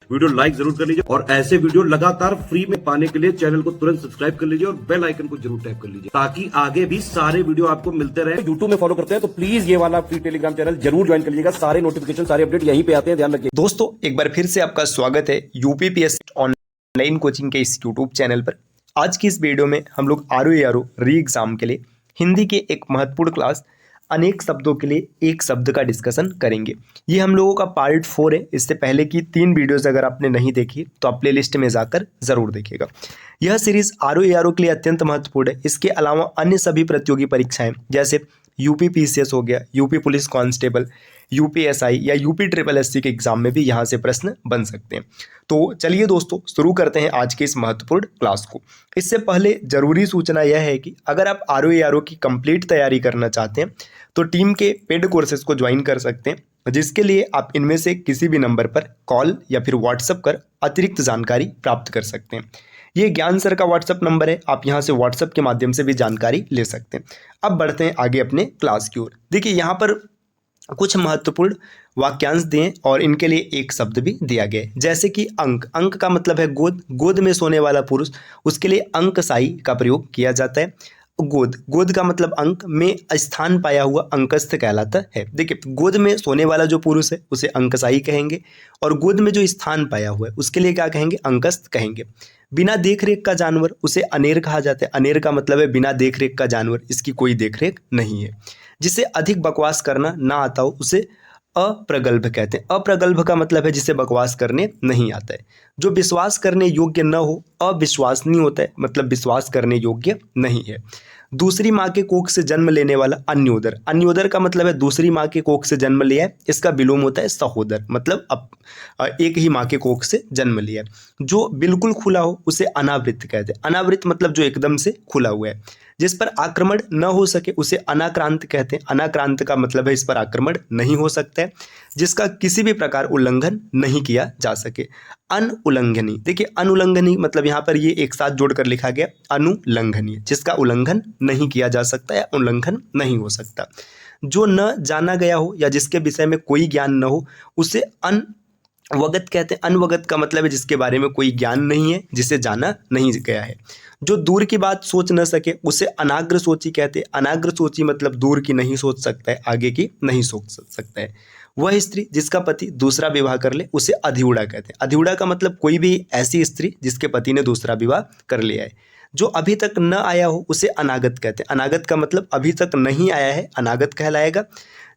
Video like जरूर कर लीजिए और ऐसे वीडियो लगातार फ्री में पाने के लिए चैनल को तुरंत सब्सक्राइब कर लीजिए और बेल आइकन को जरूर टैप कर लीजिए ताकि आगे भी सारे वीडियो आपको मिलते रहे। यूट्यूब में फॉलो करते हैं तो प्लीज ये वाला फ्री टेलीग्राम चैनल जरूर ज्वाइन कर लीजिएगा। सारे नोटिफिकेशन सारे अपडेट यहीं पे आते हैं, ध्यान रखिए। दोस्तों एक बार फिर से आपका स्वागत है यूपीपीएससी ऑनलाइन कोचिंग के इस यूट्यूब चैनल पर। आज की इस वीडियो में हम लोग आरओ री एग्जाम के लिए हिंदी के एक महत्वपूर्ण क्लास अनेक शब्दों के लिए एक शब्द का डिस्कशन करेंगे। ये हम लोगों का पार्ट 4 है। इससे पहले की 3 वीडियोस अगर आपने नहीं देखी तो आप प्लेलिस्ट में जाकर जरूर देखिएगा। यह सीरीज आरओ के लिए अत्यंत महत्वपूर्ण है। इसके अलावा अन्य सभी प्रतियोगी परीक्षाएं जैसे यूपी पीसीएस हो गया, यूपी पुलिस कांस्टेबल, यूपीएसआई या यूपी ट्रिपल एससी के एग्जाम में भी यहाँ से प्रश्न बन सकते हैं। तो चलिए दोस्तों शुरू करते हैं आज के इस महत्वपूर्ण क्लास को। इससे पहले जरूरी सूचना यह है कि अगर आप आरओ की कंप्लीट तैयारी करना चाहते हैं तो टीम के पेड कोर्सेज को ज्वाइन कर सकते हैं, जिसके लिए आप इनमें से किसी भी नंबर पर कॉल या फिर व्हाट्सएप कर अतिरिक्त जानकारी प्राप्त कर सकते हैं। ये ज्ञान सर का व्हाट्सएप नंबर है, आप यहाँ से व्हाट्सएप के माध्यम से भी जानकारी ले सकते हैं। अब बढ़ते हैं आगे अपने क्लास की ओर। देखिए यहाँ पर कुछ महत्वपूर्ण वाक्यांश दिए और इनके लिए एक शब्द भी दिया गया है, जैसे कि अंक। अंक का मतलब है गोद, गोद में सोने वाला पुरुष, उसके लिए अंकशाई का प्रयोग किया जाता है। गोद, गोद का मतलब अंक में स्थान पाया हुआ अंकस्थ कहलाता है। देखिए गोद में सोने वाला जो पुरुष है उसे अंकशाई कहेंगे और गोद में जो स्थान पाया हुआ है उसके लिए क्या कहेंगे, अंकस्थ कहेंगे। बिना देखरेख का जानवर उसे अनेर कहा जाता है। अनेर का मतलब है बिना देखरेख का जानवर, इसकी कोई देखरेख नहीं है। जिसे अधिक बकवास करना ना आता हो उसे अप्रगल्भ कहते हैं। अप्रगल्भ का मतलब है जिसे बकवास करने नहीं आता है। जो विश्वास करने योग्य न हो अविश्वसनीय होता है, मतलब विश्वास करने योग्य नहीं है। दूसरी माँ के कोख से जन्म लेने वाला अन्योदर। अन्योदर का मतलब है दूसरी माँ के कोख से जन्म लिया है, इसका विलोम होता है सहोदर, मतलब एक ही माँ के कोख से जन्म लिया है। जो बिल्कुल खुला हो उसे अनावृत कहते हैं। अनावृत मतलब जो एकदम से खुला हुआ है। जिस पर आक्रमण न हो सके उसे अनाक्रांत कहते हैं। अनाक्रांत का मतलब है इस पर आक्रमण नहीं हो सकता है, जिसका किसी भी प्रकार उल्लंघन नहीं किया जा सके। अनुल्लंघनीय, देखिए अनुल्लंघनीय मतलब यहाँ पर ये एक साथ जोड़कर लिखा गया अनुल्लंघनीय, जिसका उल्लंघन नहीं किया जा सकता या उल्लंघन नहीं हो सकता। जो न जाना गया हो या जिसके विषय में कोई ज्ञान न हो उसे अनवगत कहते हैं। अनवगत का मतलब है जिसके बारे में कोई ज्ञान नहीं है, जिसे जाना नहीं गया है। जो दूर की बात सोच न सके उसे अनाग्र सोची कहते हैं। अनाग्र सोची मतलब दूर की नहीं सोच सकता है, आगे की नहीं सोच सकता है। वह स्त्री जिसका पति दूसरा विवाह कर ले उसे अधिउड़ा कहते हैं। अधिउड़ा का मतलब कोई भी ऐसी स्त्री जिसके पति ने दूसरा विवाह कर लिया है। जो अभी तक न आया हो उसे अनागत कहते हैं। अनागत का मतलब अभी तक नहीं आया है, अनागत कहलाएगा।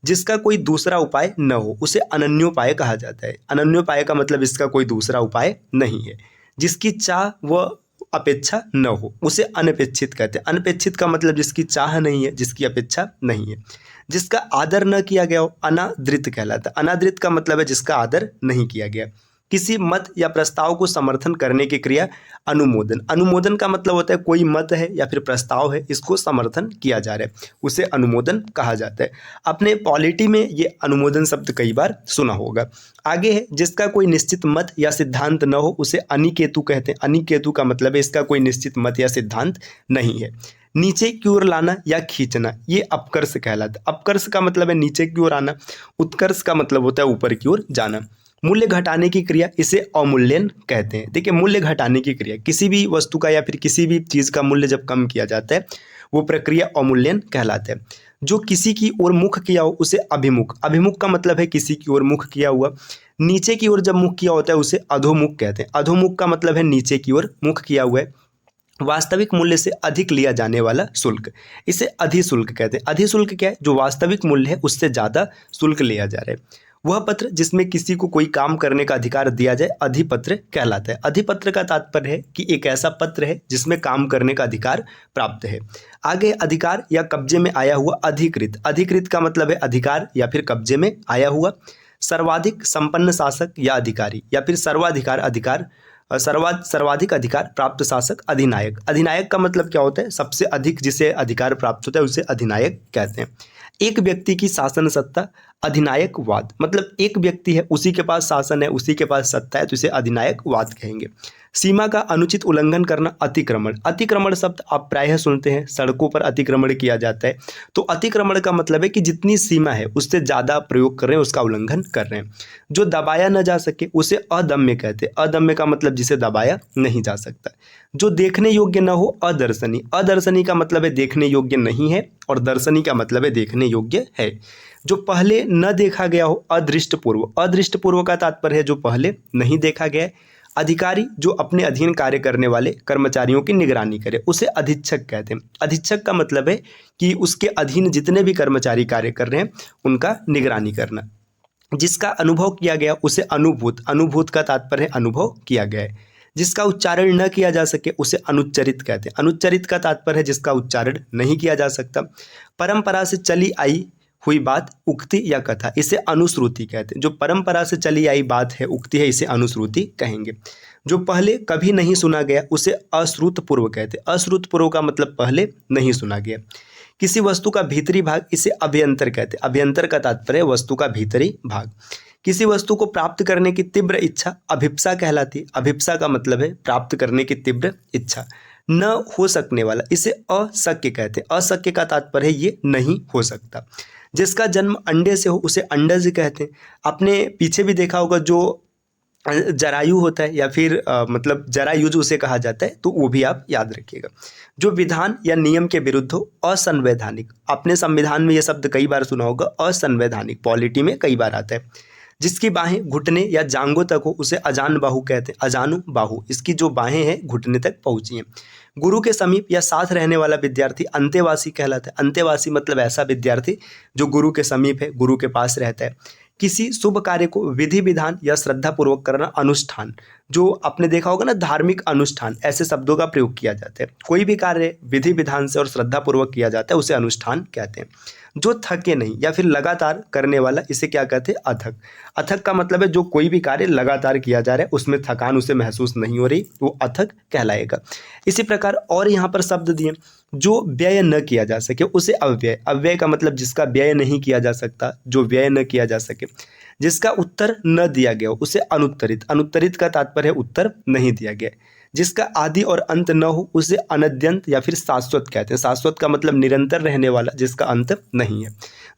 जिसका कोई दूसरा उपाय न हो उसे अनन्योपाय कहा जाता है। अनन्योपाय का मतलब इसका कोई दूसरा उपाय नहीं है। जिसकी चाह व अपेक्षा न हो उसे अनपेक्षित कहते हैं। अनपेक्षित का मतलब जिसकी चाह नहीं है, जिसकी अपेक्षा नहीं है। जिसका आदर न किया गया हो अनादृत कहलाता है। अनादृत का मतलब है जिसका आदर नहीं किया गया। किसी मत या प्रस्ताव को समर्थन करने की क्रिया अनुमोदन। अनुमोदन का मतलब होता है कोई मत है या फिर प्रस्ताव है, इसको समर्थन किया जा रहा है, उसे अनुमोदन कहा जाता है। अपने पॉलिटी में ये अनुमोदन शब्द कई बार सुना होगा। आगे है जिसका कोई निश्चित मत या सिद्धांत न हो उसे अनिकेतु कहते हैं। अनिकेतु का मतलब है इसका कोई निश्चित मत या सिद्धांत नहीं है। नीचे की ओर लाना या खींचना ये अपकर्ष कहलाता है। अपकर्ष का मतलब है नीचे की ओर आना, उत्कर्ष का मतलब होता है ऊपर की ओर जाना। मूल्य घटाने की क्रिया इसे अवमूल्यन कहते हैं। देखिए मूल्य घटाने की क्रिया, किसी भी वस्तु का या फिर किसी भी चीज़ का मूल्य जब कम किया जाता है वो प्रक्रिया अवमूल्यन कहलाता है। जो किसी की ओर मुख किया हो उसे अभिमुख। अभिमुख का मतलब है किसी की ओर मुख किया हुआ। नीचे की ओर जब मुख किया होता है उसे अधोमुख कहते हैं। अधोमुख का मतलब है नीचे की ओर मुख किया हुआ है। वास्तविक मूल्य से अधिक लिया जाने वाला शुल्क, इसे अधिशुल्क कहते हैं। अधिशुल्क क्या है, जो वास्तविक मूल्य है उससे ज़्यादा शुल्क लिया जा रहा है। वह पत्र जिसमें किसी को कोई काम करने का अधिकार दिया जाए अधिपत्र कहलाता है। अधिपत्र का तात्पर्य है कि एक ऐसा पत्र है जिसमें काम करने का अधिकार प्राप्त है। आगे अधिकार या कब्जे में आया हुआ अधिकृत। अधिकृत का मतलब है अधिकार या फिर कब्जे में आया हुआ। सर्वाधिक संपन्न शासक या अधिकारी या फिर सर्वाधिकार अधिकार सर्वाधिक अधिकार प्राप्त शासक अधिनायक। अधिनायक का मतलब क्या होता है, सबसे अधिक जिसे अधिकार प्राप्त होता है उसे अधिनायक कहते हैं। एक व्यक्ति की शासन सत्ता अधिनायकवाद, मतलब एक व्यक्ति है, उसी के पास शासन है, उसी के पास सत्ता है, तो इसे अधिनायकवाद कहेंगे। सीमा का अनुचित उल्लंघन करना अतिक्रमण। अतिक्रमण शब्द आप प्रायः सुनते हैं, सड़कों पर अतिक्रमण किया जाता है। तो अतिक्रमण का मतलब है कि जितनी सीमा है उससे ज़्यादा प्रयोग कर रहे हैं, उसका उल्लंघन कर रहे हैं। जो दबाया न जा सके उसे अदम्य कहते हैं। अदम्य का मतलब जिसे दबाया नहीं जा सकता। जो देखने योग्य न हो अदर्शनीय। अदर्शनीय का मतलब है देखने योग्य नहीं है, और दर्शनीय का मतलब है देखने योग्य है। जो पहले न देखा गया हो अदृष्टपूर्व। अदृष्टपूर्व का तात्पर्य है जो पहले नहीं देखा गया है। अधिकारी जो अपने अधीन कार्य करने वाले कर्मचारियों की निगरानी करे, उसे अधीक्षक कहते हैं। अधीक्षक का मतलब है कि उसके अधीन जितने भी कर्मचारी कार्य कर रहे हैं उनका निगरानी करना। जिसका अनुभव किया गया उसे अनुभूत। अनुभूत का तात्पर्य है अनुभव किया गया है। जिसका उच्चारण न किया जा सके उसे अनुच्चरित कहते हैं। अनुच्चरित का तात्पर्य है जिसका उच्चारण नहीं किया जा सकता। परंपरा से चली आई हुई बात, उक्ति या कथा, इसे अनुश्रुति कहते हैं। जो परंपरा से चली आई बात है, उक्ति है, इसे अनुश्रुति कहेंगे। जो पहले कभी नहीं सुना गया उसे अश्रुतपूर्व कहते हैं। अश्रुतपूर्व का मतलब पहले नहीं सुना गया। किसी वस्तु का भीतरी भाग, इसे अभ्यंतर कहते हैं। अभ्यंतर का तात्पर्य है वस्तु का भीतरी भाग। किसी वस्तु को प्राप्त करने की तीव्र इच्छा अभिप्सा कहलाती है। अभिप्सा का मतलब है प्राप्त करने की तीव्र इच्छा। न हो सकने वाला, इसे अशक्य कहते हैं। अशक्य का तात्पर्य है ये नहीं हो सकता। जिसका जन्म अंडे से हो उसे अंडज कहते हैं। आपने पीछे भी देखा होगा जो जरायु होता है, या फिर मतलब जरायुज उसे कहा जाता है, तो वो भी आप याद रखिएगा। जो विधान या नियम के विरुद्ध हो असंवैधानिक। आपने संविधान में ये शब्द कई बार सुना होगा, असंवैधानिक, पॉलिटी में कई बार आता है। जिसकी बाहें घुटने या जांघों तक हो उसे अजान बाहु कहते हैं। अजानु बाहु, इसकी जो बाहें हैं घुटने तक पहुंची हैं। गुरु के समीप या साथ रहने वाला विद्यार्थी अंतेवासी कहलाता है। अंतेवासी मतलब ऐसा विद्यार्थी जो गुरु के समीप है, गुरु के पास रहता है। किसी शुभ कार्य को विधि विधान या श्रद्धा पूर्वक करना अनुष्ठान। जो आपने देखा होगा ना, धार्मिक अनुष्ठान, ऐसे शब्दों का प्रयोग किया जाता है। कोई भी कार्य विधि विधान से और श्रद्धा पूर्वक किया जाता है उसे अनुष्ठान कहते हैं। जो थके नहीं या फिर लगातार करने वाला, इसे क्या कहते हैं? अथक। अथक का मतलब है जो कोई भी कार्य लगातार किया जा रहा है, उसमें थकान उसे महसूस नहीं हो रही, वो अथक कहलाएगा। इसी प्रकार और यहाँ पर शब्द दिए, जो व्यय न किया जा सके उसे अव्यय। अव्यय का मतलब जिसका व्यय नहीं किया जा सकता, जो व्यय न किया जा सके। जिसका उत्तर न दिया गया उसे अनुत्तरित। अनुत्तरित का तात्पर्य है उत्तर नहीं दिया गया। जिसका आदि और अंत न हो उसे अनद्यंत या फिर शाश्वत कहते हैं। शाश्वत का मतलब निरंतर रहने वाला, जिसका अंत नहीं है।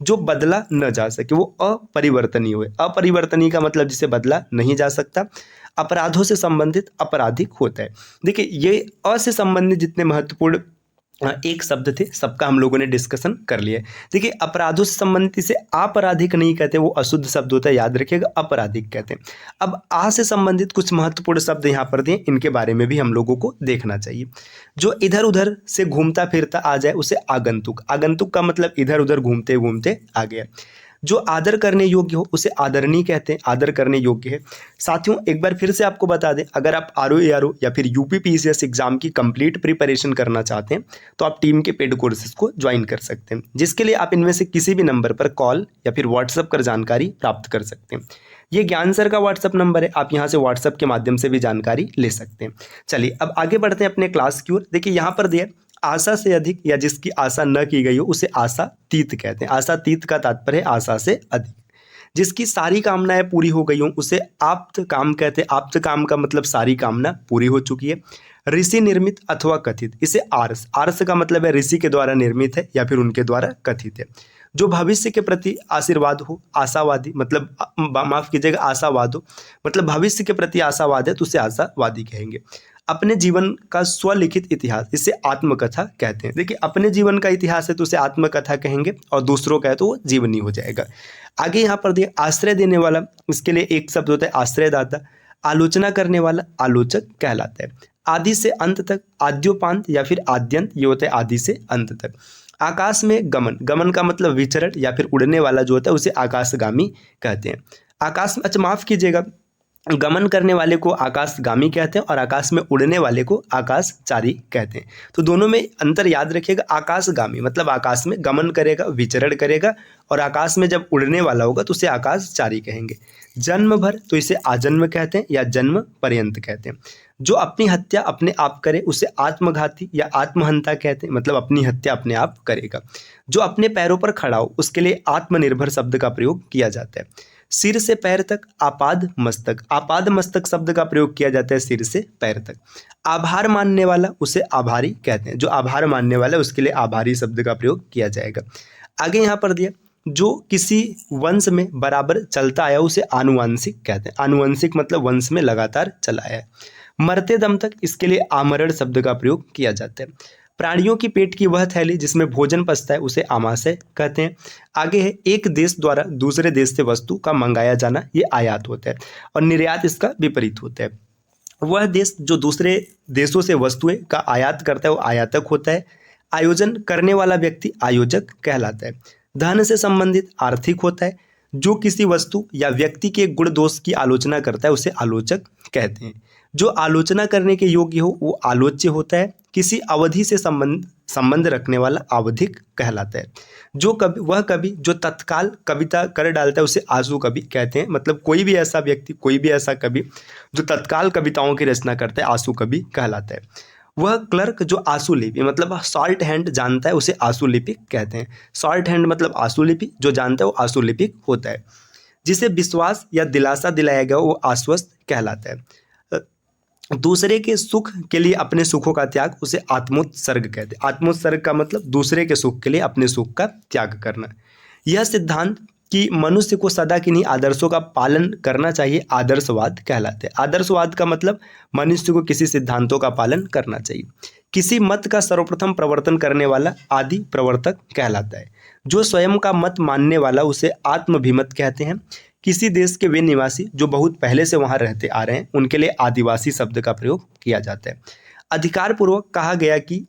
जो बदला न जा सके वो अपरिवर्तनीय हुए। अपरिवर्तनीय का मतलब जिसे बदला नहीं जा सकता। अपराधों से संबंधित अपराधिक होता है। देखिए, ये अ से संबंधित जितने महत्वपूर्ण एक शब्द थे, सबका हम लोगों ने डिस्कशन कर लिया। देखिए, अपराधों से संबंधित इसे आपराधिक नहीं कहते, वो अशुद्ध शब्द होता है, याद रखिएगा, अपराधिक कहते हैं। अब आ से संबंधित कुछ महत्वपूर्ण शब्द यहाँ पर दिए, इनके बारे में भी हम लोगों को देखना चाहिए। जो इधर उधर से घूमता फिरता आ जाए उसे आगंतुक। आगंतुक का मतलब इधर उधर घूमते घूमते आ गया। जो आदर करने योग्य हो उसे आदरणीय कहते हैं। आदर करने योग्य है। साथियों, एक बार फिर से आपको बता दें, अगर आप ROARO या फिर UPPSC एग्जाम की कंप्लीट प्रिपरेशन करना चाहते हैं तो आप टीम के पेड कोर्सेज को ज्वाइन कर सकते हैं, जिसके लिए आप इनमें से किसी भी नंबर पर कॉल या फिर व्हाट्सएप कर जानकारी प्राप्त कर सकते हैं। ये ज्ञान सर का व्हाट्सएप नंबर है, आप यहाँ से व्हाट्सएप के माध्यम से भी जानकारी ले सकते हैं। चलिए अब आगे बढ़ते हैं अपने क्लास की ओर। देखिए, यहाँ पर दिया आशा से अधिक या जिसकी आशा न की गई हो उसे आशातीत कहते हैं। आशातीत का तात्पर्य है आशा से अधिक। जिसकी सारी कामनाएं पूरी हो गई हो उसे आप्त काम कहते हैं। आप्त काम का मतलब सारी कामना पूरी हो चुकी है। ऋषि निर्मित अथवा कथित, इसे आर्स। आर्स का मतलब है ऋषि के द्वारा निर्मित है या फिर उनके द्वारा कथित है। जो भविष्य के प्रति आशीर्वाद हो, आशावादी, मतलब माफ कीजिएगा, आशावाद हो, मतलब भविष्य के प्रति आशावाद है तो उसे आशावादी कहेंगे। अपने जीवन का स्वलिखित इतिहास, इसे आत्मकथा कहते हैं। देखिए, अपने जीवन का इतिहास है तो उसे आत्मकथा कहेंगे, और दूसरों का है तो वो जीवनी हो जाएगा। आगे यहाँ पर दिए आश्रय देने वाला, इसके लिए एक शब्द होता है आश्रयदाता। आलोचना करने वाला आलोचक कहलाता है। आदि से अंत तक, आद्योपांत या फिर आद्यंत, ये होता है आदि से अंत तक। आकाश में गमन, गमन का मतलब विचरण या फिर उड़ने वाला जो होता है उसे आकाशगामी कहते हैं। आकाश में, अच्छा माफ कीजिएगा, गमन करने वाले को आकाशगामी कहते हैं और आकाश में उड़ने वाले को आकाशचारी कहते हैं। तो दोनों में अंतर याद रखिएगा। आकाशगामी मतलब आकाश में गमन करेगा, विचरण करेगा, और आकाश में जब उड़ने वाला होगा तो उसे आकाशचारी कहेंगे। जन्म भर तो इसे आजन्म कहते हैं या जन्म पर्यंत कहते हैं। जो अपनी हत्या अपने आप करे उसे आत्मघाती या आत्महंता कहते हैं, मतलब अपनी हत्या अपने आप करेगा। जो अपने पैरों पर खड़ा हो उसके लिए आत्मनिर्भर शब्द का प्रयोग किया जाता है। सिर से पैर तक आपाद मस्तक शब्द का प्रयोग किया जाता है सिर से पैर तक। आभार मानने वाला उसे आभारी कहते हैं। जो आभार मानने वाला है उसके लिए आभारी शब्द का प्रयोग किया जाएगा। आगे यहाँ पर दिया, जो किसी वंश में बराबर चलता आया उसे आनुवंशिक कहते हैं। आनुवंशिक मतलब वंश में लगातार चला है। मरते दम तक इसके लिए आमरण शब्द का प्रयोग किया जाता है। प्राणियों की पेट की वह थैली जिसमें भोजन पचता है उसे आमाशय कहते हैं। आगे है, एक देश द्वारा दूसरे देश से वस्तु का मंगाया जाना, ये आयात होता है, और निर्यात इसका विपरीत होता है। वह देश जो दूसरे देशों से वस्तुएं का आयात करता है वो आयातक होता है। आयोजन करने वाला व्यक्ति आयोजक कहलाता है। धन से संबंधित आर्थिक होता है। जो किसी वस्तु या व्यक्ति के गुण दोष की आलोचना करता है उसे आलोचक कहते हैं। जो आलोचना करने के योग्य हो वो आलोच्य होता है। किसी अवधि से संबंध रखने वाला आवधिक कहलाता है। जो कवि जो तत्काल कविता कर डालता है उसे आशु कवि कहते हैं। मतलब कोई भी ऐसा व्यक्ति, कोई भी ऐसा कवि जो तत्काल कविताओं की रचना करता है आशु कवि कहलाता है। वह क्लर्क जो आशुलिपि मतलब शॉर्ट हैंड जानता है उसे आशुलिपिक कहते हैं। शॉर्ट हैंड मतलब आशुलिपि, जो जानता है वो आशुलिपिक होता है। जिसे विश्वास या दिलासा दिलाया गया वो आश्वस्त कहलाता है। दूसरे के सुख के लिए अपने सुखों का त्याग उसे आत्मोत्सर्ग कहते हैं। आत्मोत्सर्ग का मतलब दूसरे के सुख के लिए अपने सुख का त्याग करना। यह सिद्धांत कि मनुष्य को सदा किन्हीं आदर्शों का पालन करना चाहिए आदर्शवाद कहलाते हैं। आदर्शवाद का मतलब मनुष्य को किसी सिद्धांतों का पालन करना चाहिए। किसी मत का सर्वप्रथम प्रवर्तन करने वाला आदि प्रवर्तक कहलाता है। जो स्वयं का मत मानने वाला उसे आत्मभिमत कहते हैं। किसी देश के वे निवासी जो बहुत पहले से वहाँ रहते आ रहे हैं उनके लिए आदिवासी शब्द का प्रयोग किया जाता है। अधिकारपूर्वक कहा गया कि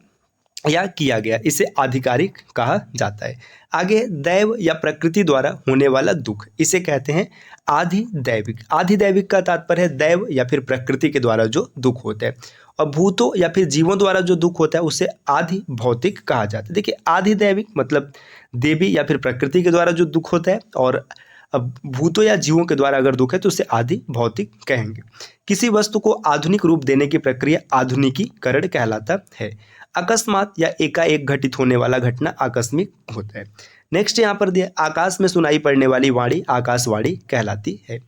या किया गया इसे आधिकारिक कहा जाता है। आगे, दैव या प्रकृति द्वारा होने वाला दुख इसे कहते हैं आधिदैविक। आधिदैविक का तात्पर्य है दैव या फिर प्रकृति के द्वारा जो दुख होता है। और भूतों या फिर जीवों द्वारा जो दुख होता है उसे आधि भौतिक कहा जाता है। देखिए, आधिदैविक मतलब देवी या फिर प्रकृति के द्वारा जो दुख होता है, और अब भूतों या जीवों के द्वारा अगर दुख है तो उसे आदि भौतिक कहेंगे। किसी वस्तु को आधुनिक रूप देने की प्रक्रिया आधुनिकीकरण कहलाता है। अकस्मात या एकाएक घटित होने वाला घटना आकस्मिक होता है। नेक्स्ट यहाँ पर दिया, आकाश में सुनाई पड़ने वाली वाणी आकाशवाणी कहलाती है।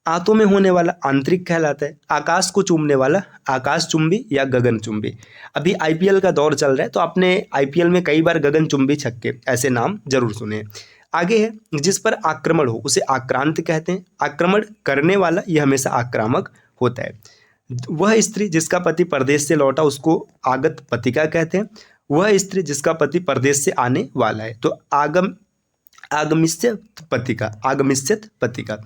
आंतों में होने वाला आंतरिक कहलाता है। आकाश को चूमने वाला आकाशचुंबी या गगनचुंबी। अभी आईपीएल का दौर चल रहा है तो आपने आईपीएल में कई बार गगनचुंबी छक्के ऐसे नाम जरूर सुने। आगे है, जिस पर आक्रमण हो उसे आक्रांत कहते हैं। आक्रमण करने वाला यह हमेशा आक्रामक होता है। वह स्त्री जिसका पति परदेश से लौटा उसको आगत पतिका कहते हैं। वह स्त्री जिसका पति परदेश से आने वाला है तो आगमिष्यत पतिका।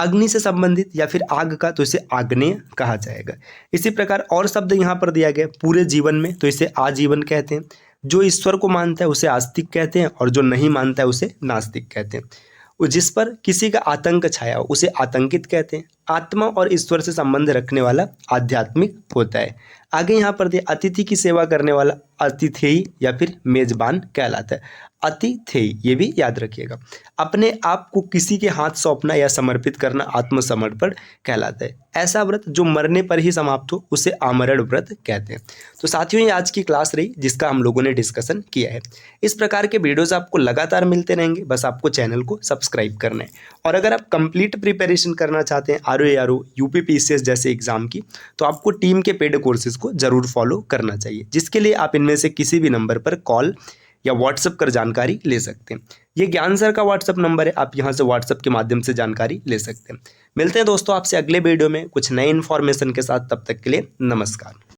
अग्नि से संबंधित या फिर आग का तो इसे आग्नेय कहा जाएगा। इसी प्रकार और शब्द यहाँ पर दिया गया पूरे जीवन में तो इसे आजीवन कहते हैं। जो ईश्वर को मानता है उसे आस्तिक कहते हैं और जो नहीं मानता है उसे नास्तिक कहते हैं। जिस पर किसी का आतंक छाया हो उसे आतंकित कहते हैं। आत्मा और ईश्वर से संबंध रखने वाला आध्यात्मिक होता है। आगे यहाँ पर दिया, अतिथि की सेवा करने वाला अतिथेयी या फिर मेजबान कहलाता है। अतिथेयी ये भी याद रखिएगा। अपने आप को किसी के हाथ सौंपना या समर्पित करना आत्मसमर्पण कहलाता है। ऐसा व्रत जो मरने पर ही समाप्त हो उसे आमरण व्रत कहते हैं। तो साथियों, ये आज की क्लास रही जिसका हम लोगों ने डिस्कशन किया है। इस प्रकार के वीडियोस आपको लगातार मिलते रहेंगे, बस आपको चैनल को सब्सक्राइब करना है। और अगर आप कंप्लीट प्रिपरेशन करना चाहते हैं आरओ यूपीपीसीएस जैसे एग्जाम की, तो आपको टीम के पेड कोर्सेज को जरूर फॉलो करना चाहिए, जिसके लिए आप इनमें से किसी भी नंबर पर कॉल या व्हाट्सएप कर जानकारी ले सकते हैं। ये ज्ञान सर का व्हाट्सएप नंबर है, आप यहाँ से व्हाट्सएप के माध्यम से जानकारी ले सकते हैं। मिलते हैं दोस्तों आपसे अगले वीडियो में कुछ नए इन्फॉर्मेशन के साथ, तब तक के लिए नमस्कार।